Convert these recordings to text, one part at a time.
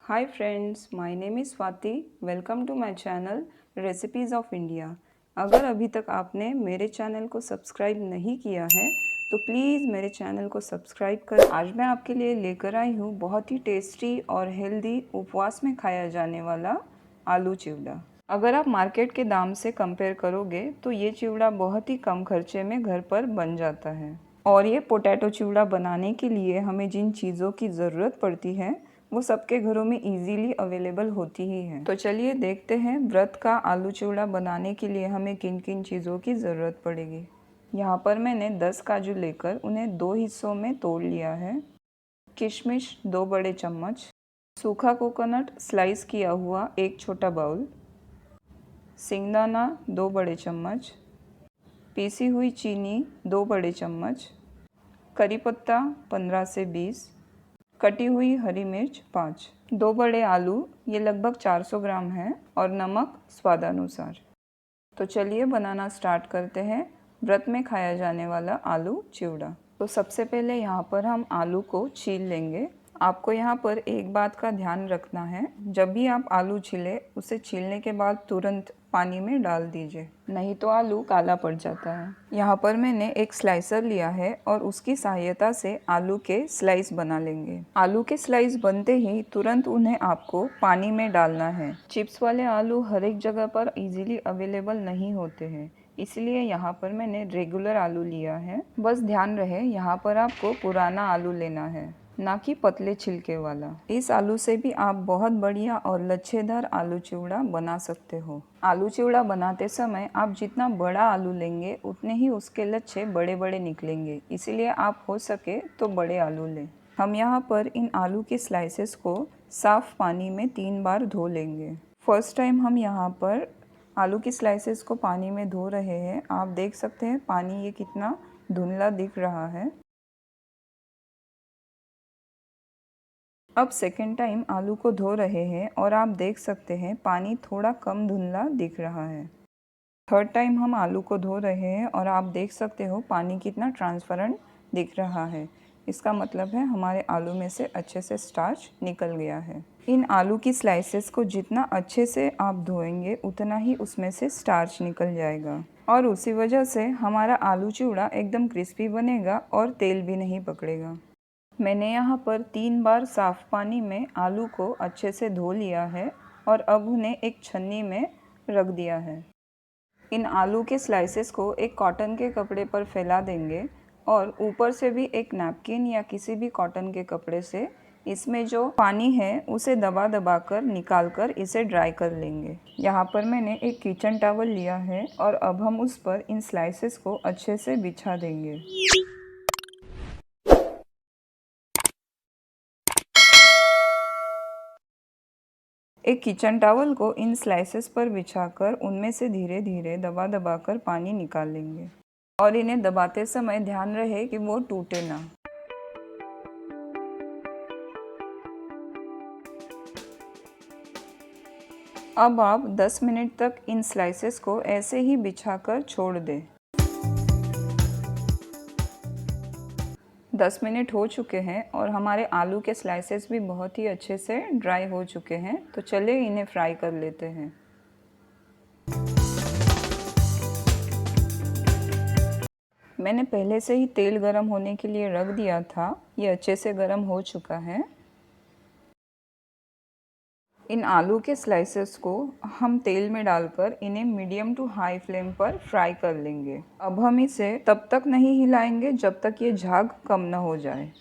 Hi friends, my name is Swati. Welcome to my channel Recipes of India. अगर अभी तक आपने मेरे चैनल को सब्सक्राइब नहीं किया है तो प्लीज़ मेरे चैनल को सब्सक्राइब कर। आज मैं आपके लिए लेकर आई हूँ बहुत ही टेस्टी और हेल्दी उपवास में खाया जाने वाला आलू चिवड़ा। अगर आप मार्केट के दाम से कंपेयर करोगे तो ये चिवड़ा बहुत ही कम खर्चे में घर पर बन जाता है। और ये पोटैटो चिवड़ा बनाने के लिए हमें जिन चीज़ों की ज़रूरत पड़ती है वो सबके घरों में इजीली अवेलेबल होती ही है। तो चलिए देखते हैं व्रत का आलू चिवड़ा बनाने के लिए हमें किन किन चीज़ों की ज़रूरत पड़ेगी। यहाँ पर मैंने 10 काजू लेकर उन्हें 2 हिस्सों में तोड़ लिया है। किशमिश 2 बड़े चम्मच, सूखा कोकोनट स्लाइस किया हुआ 1 छोटा बाउल, सिंगदाना 2 बड़े चम्मच, पीसी हुई चीनी 2 बड़े चम्मच, करी पत्ता 15 से 20, कटी हुई हरी मिर्च 5, 2 बड़े आलू ये लगभग 400 ग्राम है और नमक स्वादानुसार। तो चलिए बनाना स्टार्ट करते हैं व्रत में खाया जाने वाला आलू चिवड़ा। तो सबसे पहले यहाँ पर हम आलू को छील लेंगे। आपको यहाँ पर एक बात का ध्यान रखना है, जब भी आप आलू छीलें उसे छीलने के बाद तुरंत पानी में डाल दीजिए, नहीं तो आलू काला पड़ जाता है। यहाँ पर मैंने एक स्लाइसर लिया है और उसकी सहायता से आलू के स्लाइस बना लेंगे। आलू के स्लाइस बनते ही तुरंत उन्हें आपको पानी में डालना है। चिप्स वाले आलू हर एक जगह पर इजीली अवेलेबल नहीं होते हैं, इसलिए यहाँ पर मैंने रेगुलर आलू लिया है। बस ध्यान रहे यहाँ पर आपको पुराना आलू लेना है, ना कि पतले छिलके वाला। इस आलू से भी आप बहुत बढ़िया और लच्छेदार आलू चिवड़ा बना सकते हो। आलू चिवड़ा बनाते समय आप जितना बड़ा आलू लेंगे उतने ही उसके लच्छे बड़े बड़े निकलेंगे, इसलिए आप हो सके तो बड़े आलू लें। हम यहाँ पर इन आलू के स्लाइसेस को साफ पानी में 3 बार धो लेंगे। फर्स्ट टाइम हम यहाँ पर आलू की स्लाइसेस को पानी में धो रहे हैं। आप देख सकते हैं पानी ये कितना धुंधला दिख रहा है। अब सेकेंड टाइम आलू को धो रहे हैं और आप देख सकते हैं पानी थोड़ा कम धुंधला दिख रहा है। थर्ड टाइम हम आलू को धो रहे हैं और आप देख सकते हो पानी कितना ट्रांसपेरेंट दिख रहा है। इसका मतलब है हमारे आलू में से अच्छे से स्टार्च निकल गया है। इन आलू की स्लाइसेस को जितना अच्छे से आप धोएंगे उतना ही उसमें से स्टार्च निकल जाएगा और उसी वजह से हमारा आलू चिवड़ा एकदम क्रिस्पी बनेगा और तेल भी नहीं पकड़ेगा। मैंने यहाँ पर 3 बार साफ़ पानी में आलू को अच्छे से धो लिया है और अब उन्हें एक छन्नी में रख दिया है। इन आलू के स्लाइसेस को एक कॉटन के कपड़े पर फैला देंगे और ऊपर से भी एक नैपकिन या किसी भी कॉटन के कपड़े से इसमें जो पानी है उसे दबा दबा कर निकाल कर इसे ड्राई कर लेंगे। यहाँ पर मैंने एक किचन टॉवल लिया है और अब हम उस पर इन स्लाइसेस को अच्छे से बिछा देंगे। एक किचन टॉवल को इन स्लाइसेस पर बिछाकर उनमें से धीरे धीरे दबा दबा कर पानी निकाल लेंगे और इन्हें दबाते समय ध्यान रहे कि वो टूटे ना। अब आप 10 मिनट तक इन स्लाइसेस को ऐसे ही बिछाकर छोड़ दें। 10 मिनट हो चुके हैं और हमारे आलू के स्लाइसेस भी बहुत ही अच्छे से ड्राई हो चुके हैं। तो चलिए इन्हें फ्राई कर लेते हैं। मैंने पहले से ही तेल गरम होने के लिए रख दिया था, ये अच्छे से गरम हो चुका है। इन आलू के स्लाइसेस को हम तेल में डालकर इन्हें मीडियम टू हाई फ्लेम पर फ्राई कर लेंगे। अब हम इसे तब तक नहीं हिलाएंगे जब तक ये झाग कम न हो जाए।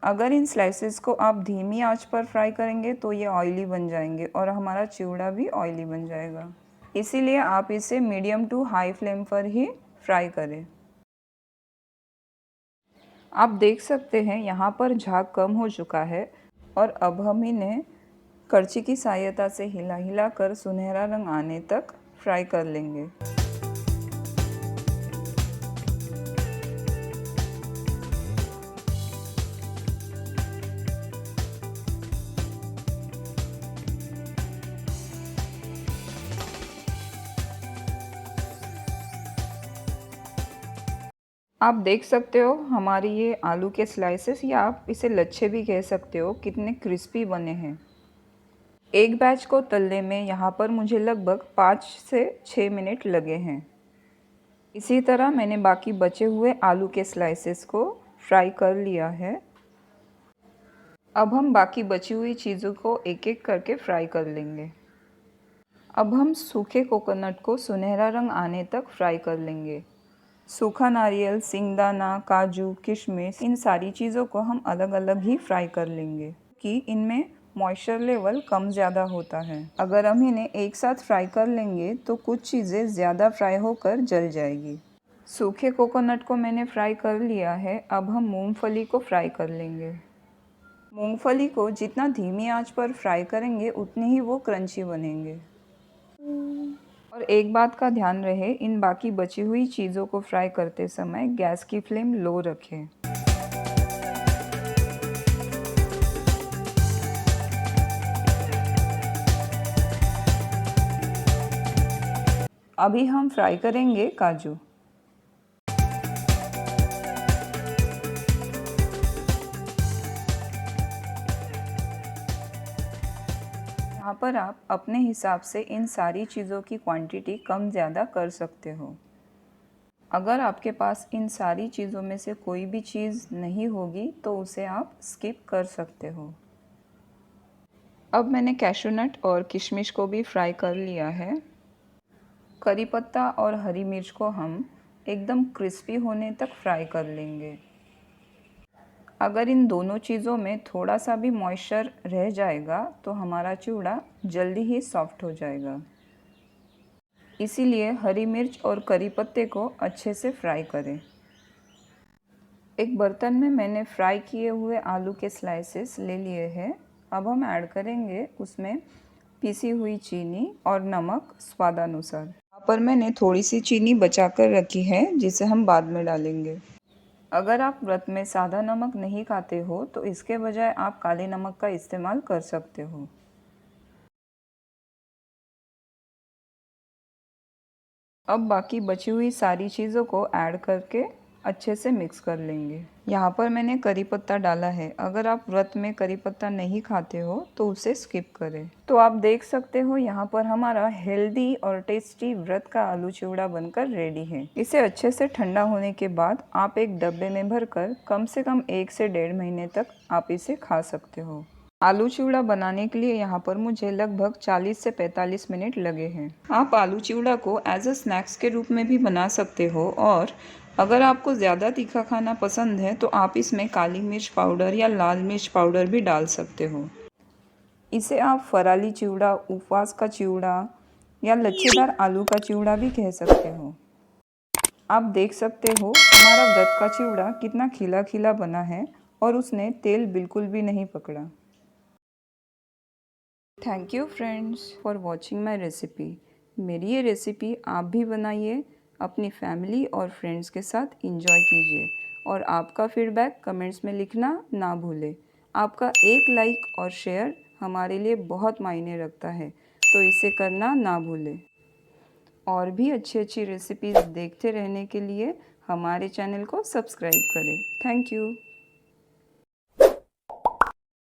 अगर इन स्लाइसेस को आप धीमी आंच पर फ्राई करेंगे तो ये ऑयली बन जाएंगे और हमारा चिवड़ा भी ऑयली बन जाएगा। इसीलिए आप इसे मीडियम टू हाई फ्लेम पर ही फ्राई करें। आप देख सकते हैं यहाँ पर झाग कम हो चुका है और अब हम इन्हें करछी की सहायता से हिला हिला कर सुनहरा रंग आने तक फ्राई कर लेंगे। आप देख सकते हो हमारी ये आलू के स्लाइसेस या आप इसे लच्छे भी कह सकते हो कितने क्रिस्पी बने हैं। एक बैच को तलने में यहाँ पर मुझे लगभग 5 से 6 मिनट लगे हैं। इसी तरह मैंने बाकी बचे हुए आलू के स्लाइसेस को फ्राई कर लिया है। अब हम बाकी बची हुई चीज़ों को एक एक करके फ्राई कर लेंगे। अब हम सूखे कोकोनट को सुनहरा रंग आने तक फ्राई कर लेंगे। सूखा नारियल, सिंगदाना, काजू, किशमिश, इन सारी चीज़ों को हम अलग अलग ही फ्राई कर लेंगे कि इनमें मॉइस्चर लेवल कम ज़्यादा होता है। अगर हम इन्हें एक साथ फ्राई कर लेंगे तो कुछ चीज़ें ज़्यादा फ्राई होकर जल जाएगी। सूखे कोकोनट को मैंने फ्राई कर लिया है। अब हम मूंगफली को फ्राई कर लेंगे। मूंगफली को जितना धीमी आंच पर फ्राई करेंगे उतनी ही वो क्रंची बनेंगे। और एक बात का ध्यान रहे, इन बाकी बची हुई चीज़ों को फ्राई करते समय गैस की फ्लेम लो रखें। अभी हम फ्राई करेंगे काजू। यहाँ पर आप अपने हिसाब से इन सारी चीज़ों की क्वांटिटी कम ज़्यादा कर सकते हो। अगर आपके पास इन सारी चीज़ों में से कोई भी चीज़ नहीं होगी तो उसे आप स्किप कर सकते हो। अब मैंने कैशू नट और किशमिश को भी फ्राई कर लिया है। करी पत्ता और हरी मिर्च को हम एकदम क्रिस्पी होने तक फ्राई कर लेंगे। अगर इन दोनों चीज़ों में थोड़ा सा भी मॉइस्चर रह जाएगा तो हमारा चिवड़ा जल्दी ही सॉफ्ट हो जाएगा। इसीलिए हरी मिर्च और करी पत्ते को अच्छे से फ्राई करें। एक बर्तन में मैंने फ्राई किए हुए आलू के स्लाइसेस ले लिए हैं। अब हम ऐड करेंगे उसमें पीसी हुई चीनी और नमक स्वादानुसार। यहाँ पर मैंने थोड़ी सी चीनी बचा कर रखी है जिसे हम बाद में डालेंगे। अगर आप व्रत में सादा नमक नहीं खाते हो तो इसके बजाय आप काले नमक का इस्तेमाल कर सकते हो। अब बाकी बची हुई सारी चीज़ों को ऐड करके अच्छे से मिक्स कर लेंगे। यहाँ पर मैंने करी पत्ता डाला है। अगर आप व्रत में करी पत्ता नहीं खाते हो तो उसे स्किप करें। तो आप देख सकते हो यहाँ पर हमारा हेल्दी और टेस्टी व्रत का आलू चिवड़ा बनकर रेडी है। इसे अच्छे से ठंडा होने के बाद आप एक डब्बे में भरकर कम से कम 1 से 1.5 महीने तक आप इसे खा सकते हो। आलू चिवड़ा बनाने के लिए यहाँ पर मुझे लगभग 40 से 45 मिनट लगे हैं। आप आलू चिवड़ा को एज अ स्नैक्स के रूप में भी बना सकते हो और अगर आपको ज़्यादा तीखा खाना पसंद है तो आप इसमें काली मिर्च पाउडर या लाल मिर्च पाउडर भी डाल सकते हो। इसे आप फराली चिवड़ा, उपवास का चिवड़ा या लच्छेदार आलू का चिवड़ा भी कह सकते हो। आप देख सकते हो हमारा व्रत का चिवड़ा कितना खिला खिला बना है और उसने तेल बिल्कुल भी नहीं पकड़ा। Thank you friends for watching my recipe. मेरी ये रेसिपी आप भी बनाइए, अपनी फैमिली और फ्रेंड्स के साथ इंजॉय कीजिए और आपका फीडबैक कमेंट्स में लिखना ना भूलें। आपका एक लाइक और शेयर हमारे लिए बहुत मायने रखता है, तो इसे करना ना भूलें। और भी अच्छी अच्छी रेसिपीज़ देखते रहने के लिए हमारे चैनल को सब्सक्राइब करें। Thank you.